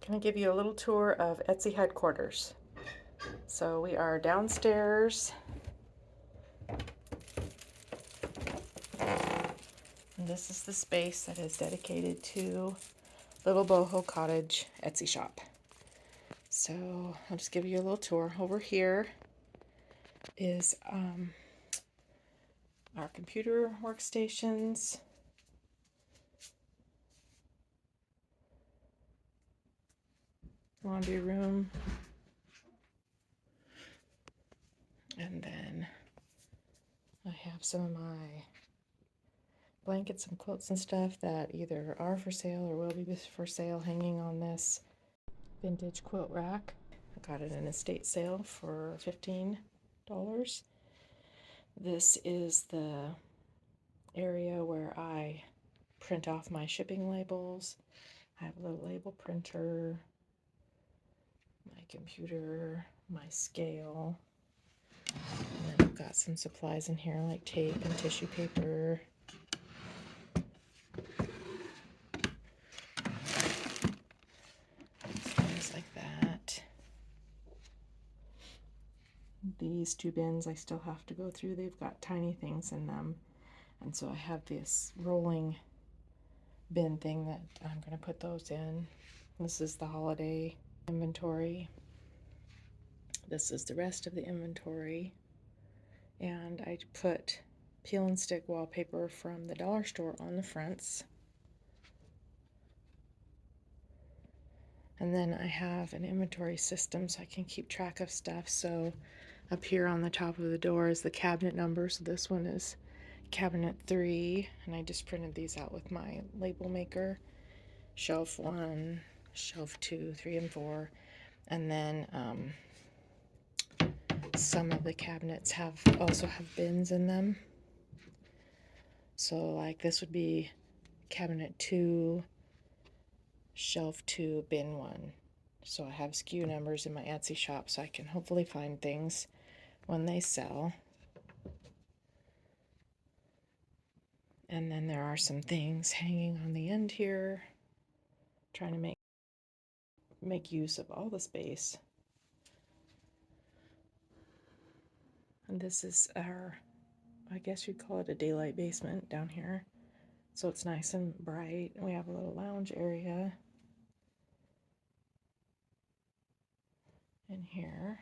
Going to give you a little tour of Etsy headquarters. So we are downstairs, and this is the space that is dedicated to Little Boho Cottage Etsy shop. So I'll just give you a little tour. Over here is our computer workstations. Laundry room. And then I have some of my blankets and quilts and stuff that either are for sale or will be for sale hanging on this vintage quilt rack. I got it in an estate sale for $15. This is the area where I print off my shipping labels. I have a little label printer, my computer, my scale, and then I've got some supplies in here like tape and tissue paper. Things like that. These two bins I still have to go through. They've got tiny things in them. And so I have this rolling bin thing that I'm going to put those in. This is the holiday inventory. This is the rest of the inventory. And I put peel and stick wallpaper from the dollar store on the fronts. And then I have an inventory system so I can keep track of stuff. So up here on the top of the door is the cabinet number. So this one is cabinet 3, and I just printed these out with my label maker. Shelf 1, shelf 2, 3, and 4. And then some of the cabinets also have bins in them. So like this would be cabinet 2, shelf 2, bin 1. So I have SKU numbers in my Etsy shop so I can hopefully find things when they sell. And then there are some things hanging on the end here, trying to make use of all the space. And this is our, I guess you'd call it a daylight basement down here. So it's nice and bright. We have a little lounge area in here.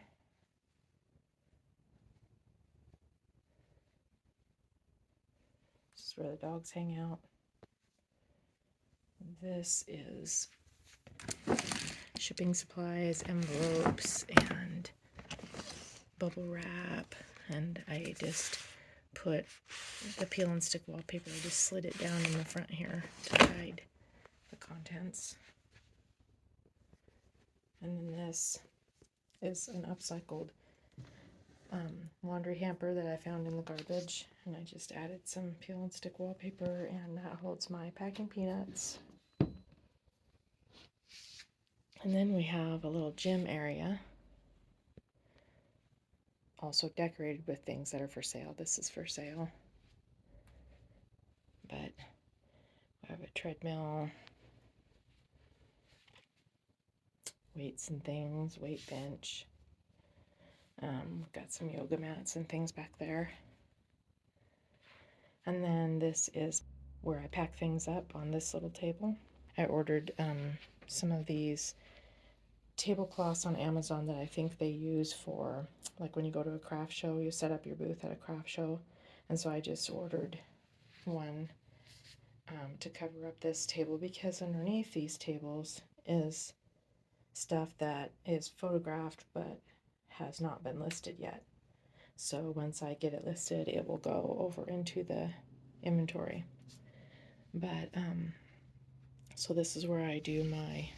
This is where the dogs hang out. This is shipping supplies, envelopes, and bubble wrap. And I just put the peel and stick wallpaper, I just slid it down in the front here to hide the contents. And then this is an upcycled laundry hamper that I found in the garbage, and I just added some peel and stick wallpaper, and that holds my packing peanuts. And then we have a little gym area, also decorated with things that are for sale. This is for sale, but I have a treadmill, weights and things, weight bench. We've got some yoga mats and things back there. And then this is where I pack things up on this little table. I ordered some of these tablecloths on Amazon that I think they use for, like when you go to a craft show, you set up your booth at a craft show. And so I just ordered one to cover up this table, because underneath these tables is stuff that is photographed but has not been listed yet. So once I get it listed, it will go over into the inventory. But so this is where I do my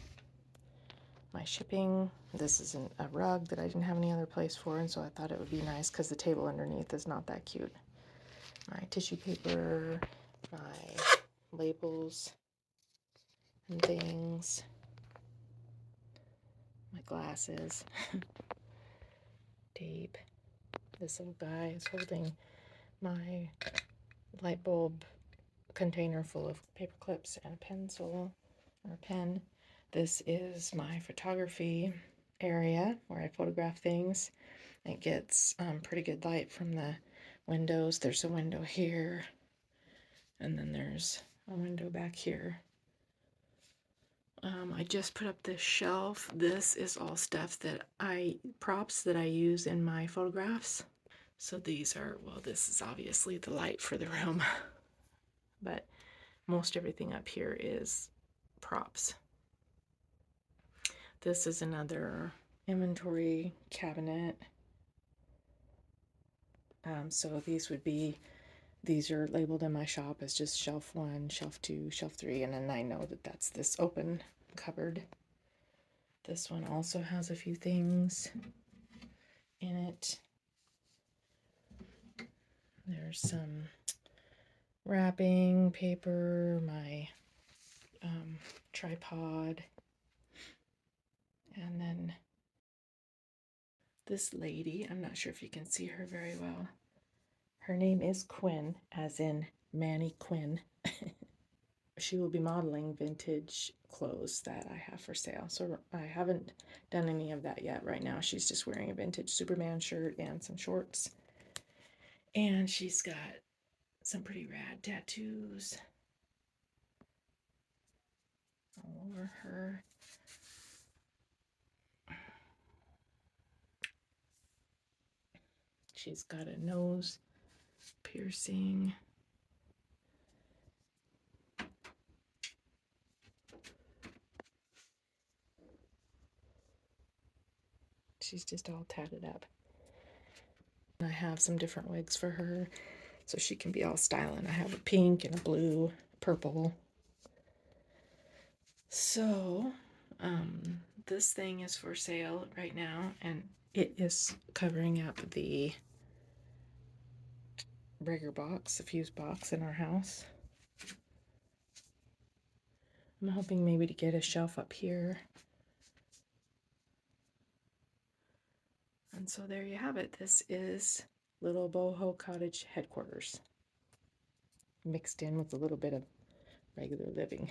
shipping. This isn't a rug that I didn't have any other place for, and so I thought it would be nice because the table underneath is not that cute. My tissue paper, my labels and things, my glasses, tape. This little guy is holding my light bulb container full of paper clips and a pencil or a pen. This is my photography area where I photograph things. It gets pretty good light from the windows. There's a window here, and then there's a window back here. I just put up this shelf. This is all stuff that props that I use in my photographs. So these are, well, this is obviously the light for the room, but most everything up here is props. This is another inventory cabinet. So these are labeled in my shop as just shelf 1, shelf 2, shelf 3, and then I know that that's this open cupboard. This one also has a few things in it. There's some wrapping paper, my tripod, and then this lady, I'm not sure if you can see her very well. Her name is Quinn, as in Manny Quinn. She will be modeling vintage clothes that I have for sale. So I haven't done any of that yet right now. She's just wearing a vintage Superman shirt and some shorts. And she's got some pretty rad tattoos all over her. She's got a nose piercing. She's just all tatted up. I have some different wigs for her so she can be all styling. I have a pink and a blue, purple. So, this thing is for sale right now, and it is covering up the breaker box, the fuse box in our house. I'm hoping maybe to get a shelf up here. And so there you have it. This is little Boho Cottage headquarters, mixed in with a little bit of regular living.